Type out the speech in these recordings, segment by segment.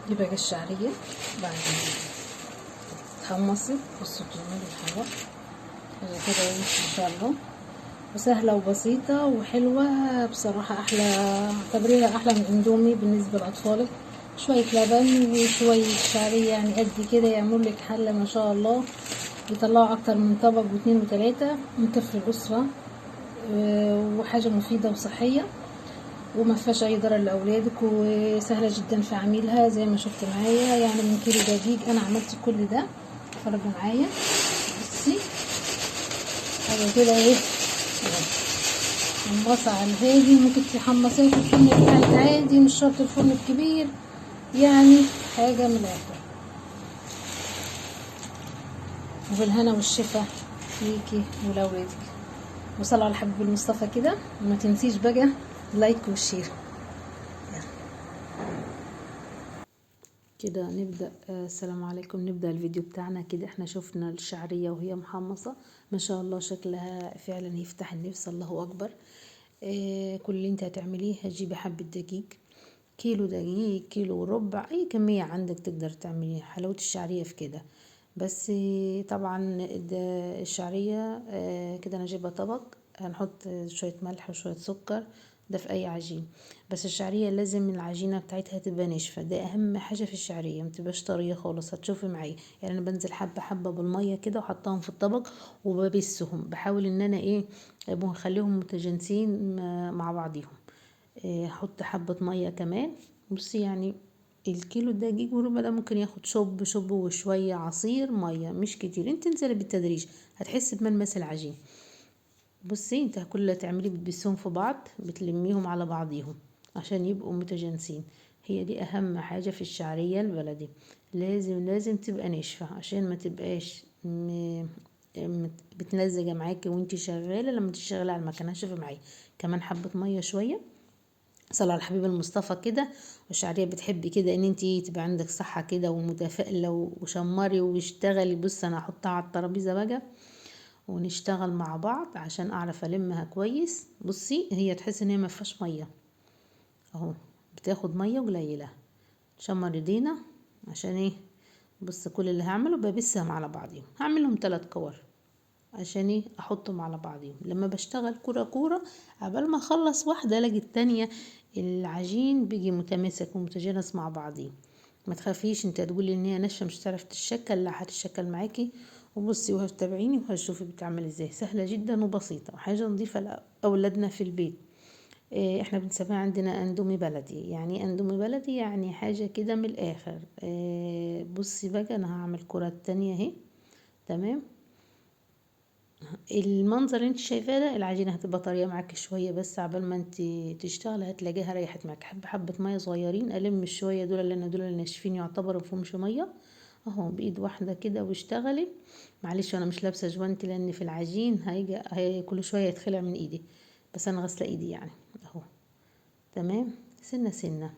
دي بقى الشعرية بعد ما اتحمصت. بصوا جمال الحلاوة حاجة كده ما شاء الله، وسهلة وبسيطة وحلوة بصراحة. اعتبريها أحلى من اندومي بالنسبة لأطفالك. شوية لبن وشوية شعرية يعني قد كده يعملوا لك حلة ما شاء الله، بيطلعوا أكتر من طبق واتنين وتلاتة مكفي الأسرة، وحاجة مفيدة وصحية وما فيهاش اي ضرر لاولادك، وسهله جدا في عميلها زي ما شفت معايا. يعني من كيلو دقيق انا عملت كل ده. اتفرجوا معايا بصي حاجه كده ايه، حمصه على الهادي. ممكن تحمصيها في الفرن بتاعك عادي، مش شرط الفرن الكبير، يعني حاجه من الاخر. وبالهنا والشفا ليكي ولاولادك. وصلوا على الحبيب المصطفى كده، وما تنسيش بقى لايك وشير. كده نبدأ. السلام عليكم. نبدأ الفيديو بتاعنا كده. احنا شفنا الشعرية وهي محمصة ما شاء الله، شكلها فعلا يفتح النفس. الله اكبر. كل اللي انت هتعمليه هتجيبي حبة دقيق، كيلو دقيق، كيلو وربع، اي كمية عندك تقدر تعمليها. حلاوة الشعرية في كده. بس طبعا الشعرية كده انا جايبة طبق، هنحط شوية ملح وشوية سكر، ده في اي عجين. بس الشعرية لازم العجينة بتاعتها تبقى ناشفة، ده اهم حاجة في الشعرية، متبقاش طرية خالص. هتشوفي معايا يعني انا بنزل حبة حبة بالمية كده وحطاهم في الطبق وببسهم، بحاول ان انا ايه اخليهم متجانسين مع بعضيهم. احط حبة مية كمان. بصي يعني الكيلو دقيق وربع ده ممكن ياخد شوب وشوية عصير مية، مش كتير. انت انزلي بالتدريج هتحسي بملمس العجين. بصي انت كل اللي تعمليه بتبسهم في بعض، بتلميهم على بعضيهم عشان يبقوا متجانسين. هي دي اهم حاجة في الشعرية البلدي، لازم تبقى ناشفة عشان ما تبقاش بتلزجة معاكي وانتي شغالة. لما تشتغلي على المكنة شوفي معايا كمان حبة مية شوية. صلى على الحبيب المصطفى كده. والشعرية بتحبي كده ان انتي تبقى عندك صحة كده ومتفائلة وشمري واشتغلي. بص انا هحطها على الترابيزة بقى ونشتغل مع بعض عشان اعرف المها كويس. بصي هي تحس ان هي ما فيهاش ميه اهو، بتاخد ميه قليله. شمر ايدينا عشان ايه. بص كل اللي هعمله ببسهم على بعضهم، هعملهم 3 كور عشان ايه احطهم على بعضهم. لما بشتغل كوره كوره قبل ما اخلص واحده الاقي التانية العجين بيجي متماسك ومتجانس مع بعضيه. ما تخافيش انت تقولي ان هي ناشفه مش هتعرف تتشكل، لا هتتشكل معاكي. وبصي وهتتابعيني وهتشوفي بتعمل ازاي، سهله جدا وبسيطه وحاجه نضيفه لاولادنا في البيت. احنا بنسميها عندنا اندومي بلدي. يعني اندومي بلدي يعني حاجه كده من الاخر. بصي بقى انا هعمل كرة تانية اهي. تمام. المنظر اللي انت شايفاه ده العجينه هتبقى طريه معاك شويه، بس عبال ما انت تشتغلي هتلاقيها ريحت معاك. حبه ميه صغيرين الم الشويه دول لان دول اللي ناشفين يعتبروا مفيهمش ميه اهو. بايد واحده كده واشتغلي. معلش انا مش لابسه جوانتي لان في العجين هي كل شويه يتخلع من ايدي، بس انا غاسله ايدي يعني اهو. تمام. سنه سنه.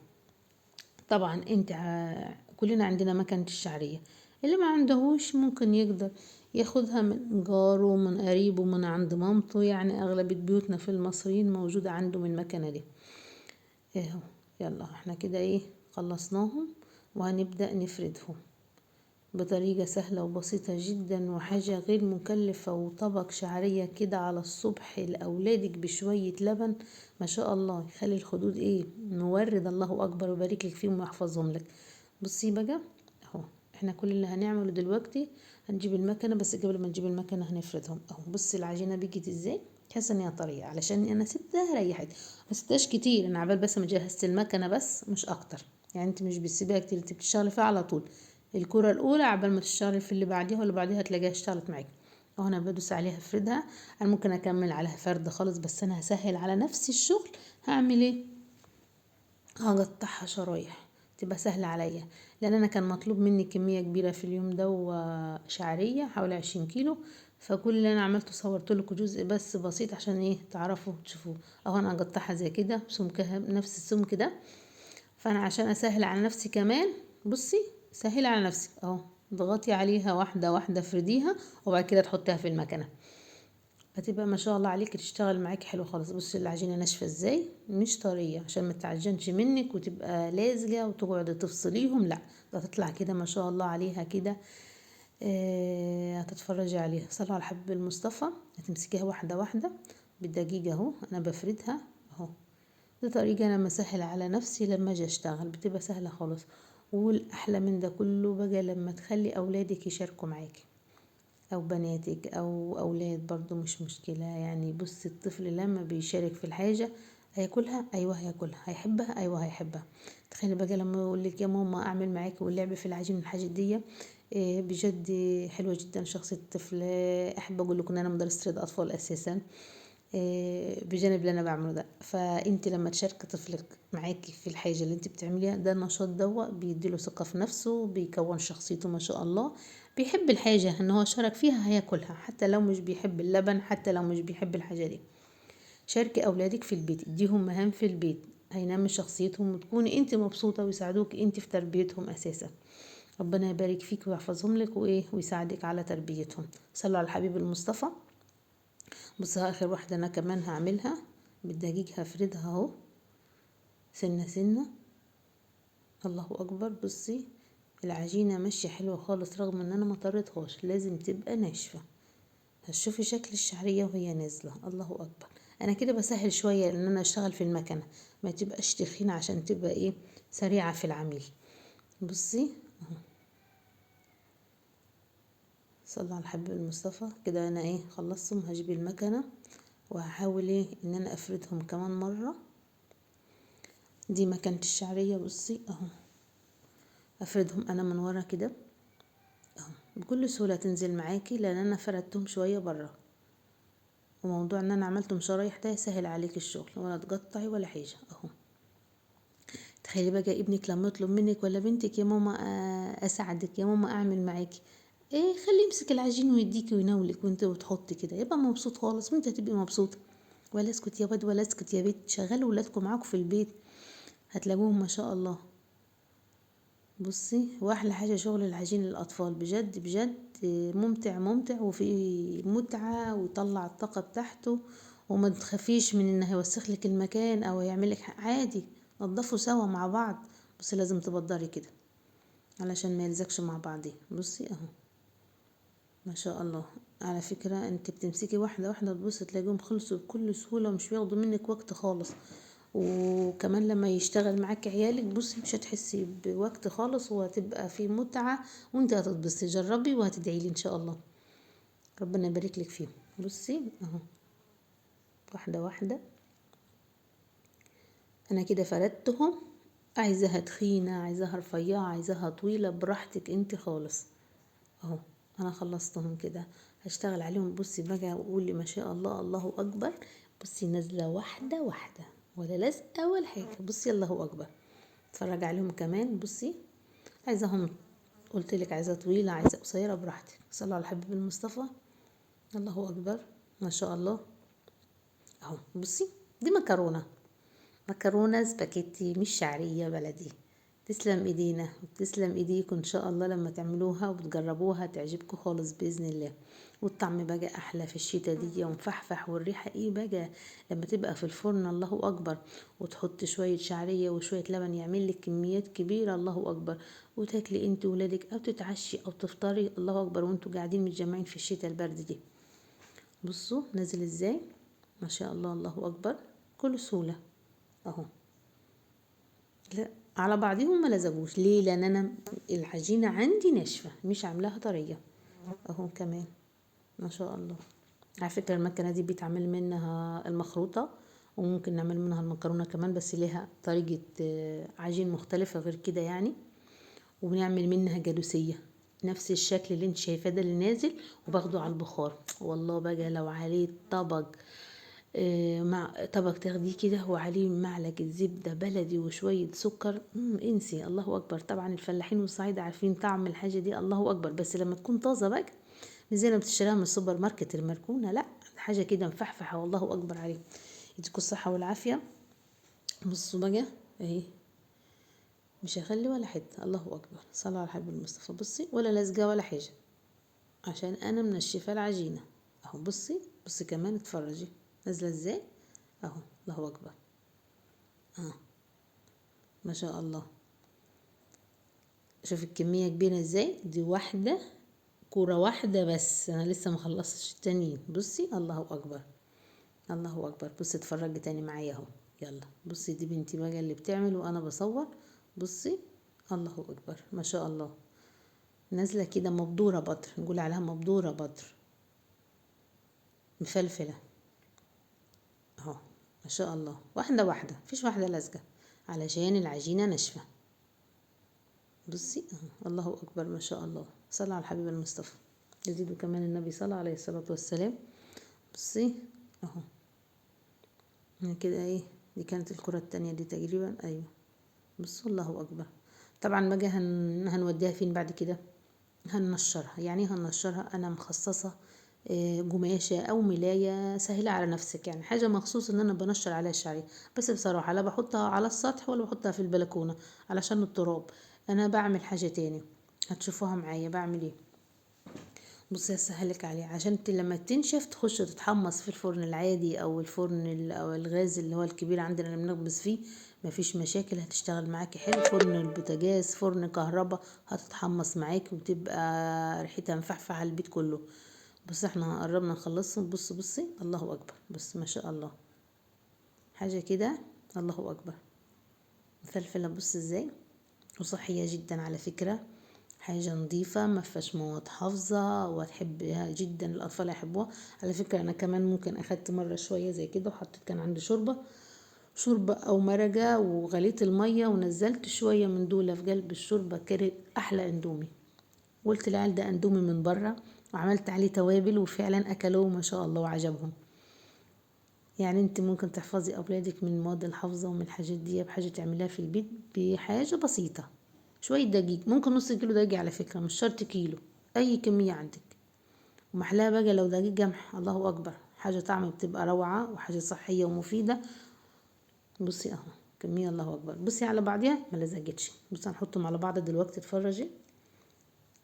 طبعا انت كلنا عندنا مكنة الشعرية، اللي ما عندهوش ممكن يقدر ياخدها من جاره من قريبه من عند مامته. يعني اغلبية بيوتنا في المصريين موجودة عنده من المكنة دي اهو. يلا احنا كده ايه خلصناهم وهنبدأ نفردهم بطريقة سهلة وبسيطة جدا وحاجة غير مكلفة. وطبق شعرية كده على الصبح لأولادك بشوية لبن ما شاء الله يخلي الخدود ايه مورد. الله أكبر ويبارك لك فيهم ويحفظهم لك. بصي بقى اهو. احنا كل اللي هنعمله دلوقتي هنجيب المكنة، بس قبل ما نجيب المكنة هنفردهم اهو. بصي العجينة بيجت ازاي، تحس ان هي طرية علشان انا سبتها ريحت. ما سبتهاش كتير، انا عبال بس ما جهزت المكنة بس مش اكتر. يعني انت مش بتسيبيها كتير، انت بتشتغلي فيها على طول. الكرة الاولى عبال ما تشتغلي في اللي بعديها واللي بعديها هتلاقيها اشتغلت معاكي اهو. انا بدوس عليها افردها. انا ممكن اكمل عليها فرد خالص، بس انا هسهل على نفسي الشغل. هعمل ايه، هقطعها شرايح تبقى سهلة عليا، لان انا كان مطلوب مني كمية كبيرة في اليوم ده وشعرية حوالي 20 كيلو. فكل اللي انا عملته صورت لكم جزء بس بسيط عشان ايه تعرفوا تشوفوه اهو. انا هقطعها زي كده سمكها نفس السمك ده. فانا عشان اسهل على نفسي كمان بصي سهل على نفسك اهو. اضغطي عليها واحده واحده، فرديها وبعد كده تحطيها في المكنه. هتبقى ما شاء الله عليك تشتغل معاكي حلو خالص. بصي العجينه ناشفه ازاي، مش طريه، عشان ما تعجنش منك وتبقى لازجه وتقعدي تفصليهم، لا، ده تطلع كده ما شاء الله عليها كده. هتتفرجي عليها. صلوا على الحبيب المصطفى. هتمسكيها واحده واحده بالدقيقه اهو، انا بفردها اهو. دي طريقه انا مسهل على نفسي لما اجي اشتغل، بتبقى سهله خالص. والاحلى من ده كله بقى لما تخلي اولادك يشاركوا معاكي، او بناتك او اولاد برضو مش مشكلة يعني. بص الطفل لما بيشارك في الحاجة هياكلها، ايوه هياكلها، هيحبها، ايوه هيحبها. تخيلي بقى لما يقول لك يا ماما اعمل معاكي واللعب في العجين والحاجات دي. بجد حلوة جدا شخصية الطفل. احب اقول لكم ان انا مدرسة رياضة اطفال اساسا، بجانب اللي انا بعمله ده. فانت لما تشارك طفلك معاكي في الحاجه اللي انت بتعمليها، ده النشاط ده بيديله ثقه في نفسه، بيكون شخصيته ما شاء الله. بيحب الحاجه ان هو شارك فيها هياكلها، حتى لو مش بيحب اللبن، حتى لو مش بيحب الحاجه دي. شاركي اولادك في البيت، اديهم مهام في البيت، هينمي شخصيتهم وتكوني انت مبسوطه ويساعدوك انت في تربيتهم اساسا. ربنا يبارك فيك ويحفظهم لك وايه ويساعدك على تربيتهم. صلوا على الحبيب المصطفى. بص اخر واحده انا كمان هعملها بالدقيق، هفردها اهو سنه سنه. الله اكبر. بصي العجينه ماشيه حلوه خالص، رغم ان انا ما طريتهاش، لازم تبقى ناشفه. هتشوفي شكل الشعريه وهي نازله. الله اكبر. انا كده بسهل شويه ان انا اشتغل في المكنه، ما تبقاش تخينه عشان تبقى ايه سريعه في العميل. بصي اهو. صلى على الحبيب المصطفى. كده انا ايه خلصتهم. هجيب المكنه وهحاول ايه ان انا افردهم كمان مره. دي مكانة الشعرية. بصي اهو، افردهم انا من ورا كده اهو، بكل سهولة تنزل معاكي لان انا فردتهم شوية برا. وموضوع ان انا عملتهم شرايح ده يسهل عليك الشغل، ولا تقطعي ولا حاجة اهو. تخيلي بقى ابنك لما يطلب منك ولا بنتك يا ماما اساعدك، يا ماما اعمل معاكي، ايه خليه يمسك العجين ويديكي ويناولك وانت وتحطي كده، يبقى مبسوط خالص وانت هتبقي مبسوطة. ولا اسكت يا واد ولا اسكت يا بيت، شغلوا ولادكم معاكم في البيت هتلاقوهم ما شاء الله. بصي واحلى حاجه شغل العجين للاطفال، بجد بجد ممتع ممتع وفي متعه ويطلع الطاقه بتاعته. وما تخافيش من انه هيوسخ لك المكان او يعمل لك عادي، نضفوا سوا مع بعض. بس لازم تبدري كده علشان ما يلزقش مع بعضيه. بصي اهو ما شاء الله. على فكرة انت بتمسكي واحدة واحدة تبص تلاقيهم خلصوا بكل سهولة ومش بياخدوا منك وقت خالص. وكمان لما يشتغل معاك عيالك بصي مش هتحسي بوقت خالص، وهتبقى في متعة وانت هتتبسطي. جربي وهتدعي لي ان شاء الله، ربنا يبارك لك فيهم. بصي اهو واحدة واحدة انا كده فردتهم. عايزاها تخينة، عايزاها رفيعة، عايزاها طويلة، براحتك انت خالص اهو. انا خلصتهم كده، هشتغل عليهم. بصي بقى وقولي ما شاء الله الله اكبر. بصي نازله واحده واحده ولا لازقه ولا حاجه. بصي الله اكبر. اتفرج عليهم كمان. بصي عايزاهم، قلت لك عايزه طويله عايزه قصيره براحتك. صلوا على الحبيب المصطفى. الله اكبر ما شاء الله اهو. بصي دي مكرونه، مكرونة سباكيتي مش شعرية بلدي. تسلم ايدينا وتسلم ايديكم ان شاء الله لما تعملوها وبتجربوها تعجبكم خالص باذن الله. والطعم بقى احلى في الشتا دي ومفحفح، والريحة ايه بقى لما تبقى في الفرن. الله اكبر. وتحط شوية شعرية وشوية لبن يعمل لك كميات كبيرة. الله اكبر. وتاكلي انت ولادك او تتعشي او تفطري. الله اكبر وانتوا قاعدين متجمعين في الشتا البرد دي. بصوا نازل ازاي ما شاء الله الله اكبر. كل سهولة اهو. لا على بعضهم ما لزجوش ليه، لان انا العجينه عندي ناشفه مش عاملاها طريه اهو. كمان ما شاء الله. على فكره المكنه دي بيتعمل منها المخروطه، وممكن نعمل منها المكرونه كمان، بس ليها طريقه عجين مختلفه غير كده يعني. وبنعمل منها جالوسيه نفس الشكل اللي انت شايفاه ده اللي نازل، وباخده على البخار. والله بقى لو عليه طبق مع طبق تاخديه كده وعليه معلقة زبدة بلدي وشوية سكر، انسي. الله أكبر. طبعا الفلاحين والصعيدة عارفين طعم الحاجة دي. الله أكبر. بس لما تكون طازة بقى مش زي ما بتشتريها من السوبر ماركت المركونة، لا حاجة كده مفحفحة. والله أكبر عليه. يديكوا الصحة والعافية. بصوا بقى اهي مش هخلي ولا حتة. الله أكبر. صلى على الحبيب المصطفى. بصي ولا لازقة ولا حاجة عشان أنا منشفة العجينة. اهو بصي، بصي كمان اتفرجي نازله ازاي اهو. الله اكبر. اه ما شاء الله. شوف الكميه كبيره ازاي، دي واحده كوره واحده بس، انا لسه مخلصتش التانيين. بصي الله اكبر، الله اكبر. بصي اتفرجي تاني معايا اهو. يلا بصي، دي بنتي بقى اللي بتعمل وانا بصور. بصي الله اكبر ما شاء الله. نازله كده مبدوره بطر، نقول عليها مبدوره بطر، مفلفله اهو. ما شاء الله، واحده واحده، مفيش واحده لازقه علشان العجينه ناشفه. بصي اهو. الله اكبر ما شاء الله. صلى على الحبيب المصطفى، يزيد كمان النبي صلى عليه الصلاه والسلام. بصي اهو. من كده ايه، دي كانت الكره التانية دي تقريبا، ايوه. بصوا الله اكبر. طبعا بقى هنوديها فين بعد كده؟ هننشرها. يعني هننشرها، انا مخصصه قماشه او ملايه سهله على نفسك، يعني حاجه مخصوص ان انا بنشر عليها الشعريه. بس بصراحه لا بحطها على السطح ولا بحطها في البلكونه علشان التراب. انا بعمل حاجه تاني، هتشوفوها معايا بعمل ايه. بصي هسهلك عليه، عشان لما تنشف تخش تتحمص في الفرن العادي او الفرن او الغاز اللي هو الكبير عندنا اللي بنخبز فيه. مفيش مشاكل، هتشتغل معاكي حلو. فرن البوتاجاز، فرن كهرباء، هتتحمص معاكي وتبقى ريحتها مفحفحه على البيت كله. بس احنا قربنا نخلصهم. بص بصي الله اكبر. بص ما شاء الله، حاجه كده. الله اكبر. مفلفله بص ازاي، وصحيه جدا على فكره. حاجة نظيفة ما فيهاش مواد حافظة، وهتحبها جدا، الأطفال يحبوها على فكرة. أنا كمان ممكن أخدت مرة شوية زي كده وحطيت، كان عندي شوربة أو مرقة، وغليت المية ونزلت شوية من دول في قلب الشوربة، كانت أحلى اندومي. قلت العيال ده اندومي من بره، وعملت عليه توابل وفعلا أكلوه ما شاء الله وعجبهم. يعني انت ممكن تحفظي أولادك من المواد الحافظة ومن الحاجات دي بحاجة تعملها في البيت بحاجة بسيطة. شوية دقيق، ممكن نص كيلو دقيق على فكرة، مش شرط كيلو، أي كمية عندك. ومحلاها بقى لو دقيق جمح، الله أكبر، حاجة طعم بتبقى روعة وحاجة صحية ومفيدة. بصي اهو كمية، الله أكبر. بصي على بعضيها ما لزقتش. بصي هنحطهم على بعض دلوقتي، اتفرجي.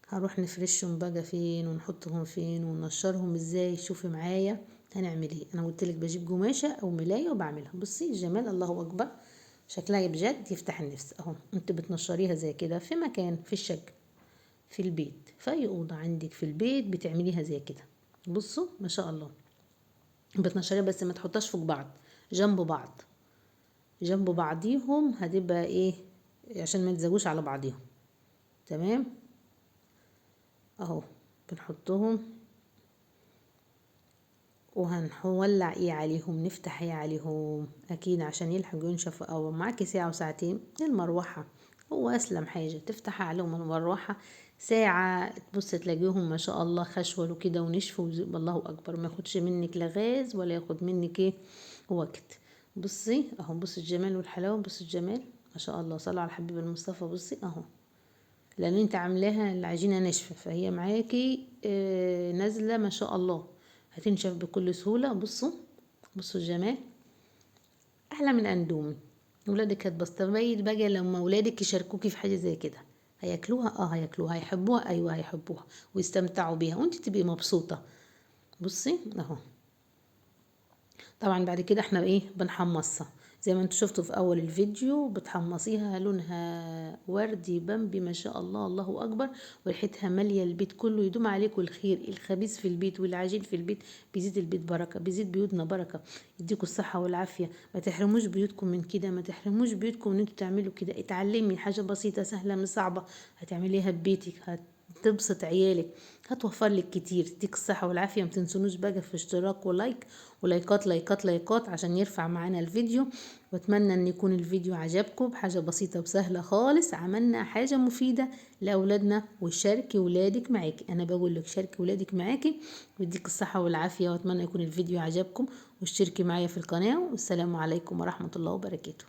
هنروح نفرشهم بقى فين ونحطهم فين وننشرهم ازاي، شوفي معايا هنعمل ايه. انا قلتلك بجيب قماشة او ملاية وبعملها. بصي الجمال، الله اكبر، شكلها بجد يفتح النفس. اهو انت بتنشريها زي كده في مكان، في الشقة، في البيت، في اي اوضه عندك في البيت بتعمليها زي كده. بصوا ما شاء الله. بتنشريها بس ما تحطهاش فوق بعض، جنب بعض، جنب بعضيهم، هتبقى ايه عشان ما يتزوجوش على بعضيهم. تمام اهو. بنحطهم وهنولع ايه عليهم، نفتح ايه عليهم اكيد عشان يلحقوا ينشفوا. او معاكي ساعة وساعتين المروحة، هو اسلم حاجة تفتحها عليهم المروحة ساعة، تبص تلاقيهم ما شاء الله خشولوا كده ونشفوا. الله اكبر، ما ياخدش منك لا غاز ولا ياخد منك ايه وقت. بصي اهو، بصي الجمال والحلاوة، بصي الجمال ما شاء الله. صلى على الحبيب المصطفى. بصي اهو، لان انت عاملاها العجينه ناشفه، فهي معاكي نازله ما شاء الله، هتنشف بكل سهوله. بصوا بصوا الجمال، احلى من اندومي. ولادك هتبسطبيل بقى لما ولادك يشاركوكي في حاجه زي كده، هياكلوها. هياكلوها، هيحبوها، ايوه هيحبوها ويستمتعوا بيها وانت تبقي مبسوطه. بصي اهو. طبعا بعد كده احنا ايه بنحمصها زي ما انتوا شفتوا في اول الفيديو، بتحمصيها لونها وردي بامبي ما شاء الله، الله اكبر. وريحتها ماليه البيت كله. يدوم عليكم الخير، الخبيث في البيت والعجين في البيت، بيزيد البيت بركه، بيزيد بيوتنا بركه. يديكم الصحه والعافيه. ما تحرموش بيوتكم من كده، ما تحرموش بيوتكم ان انتوا تعملوا كده. اتعلمي حاجه بسيطه سهله مش صعبه، هتعمليها ببيتك، تبسط عيالك، هتوفر لك كتير. تديك الصحة والعافية. ما تنسونوش بقى في اشتراك ولايك، ولايكات لايكات لايكات عشان يرفع معانا الفيديو. واتمنى ان يكون الفيديو عجبكم. بحاجة بسيطة وسهلة خالص عملنا حاجة مفيدة لاولادنا. وشاركي ولادك معاكي، انا بقول لك شاركي ولادك معاكي، ويديك الصحة والعافية. واتمنى يكون الفيديو عجبكم، واشتركي معايا في القناة. والسلام عليكم ورحمة الله وبركاته.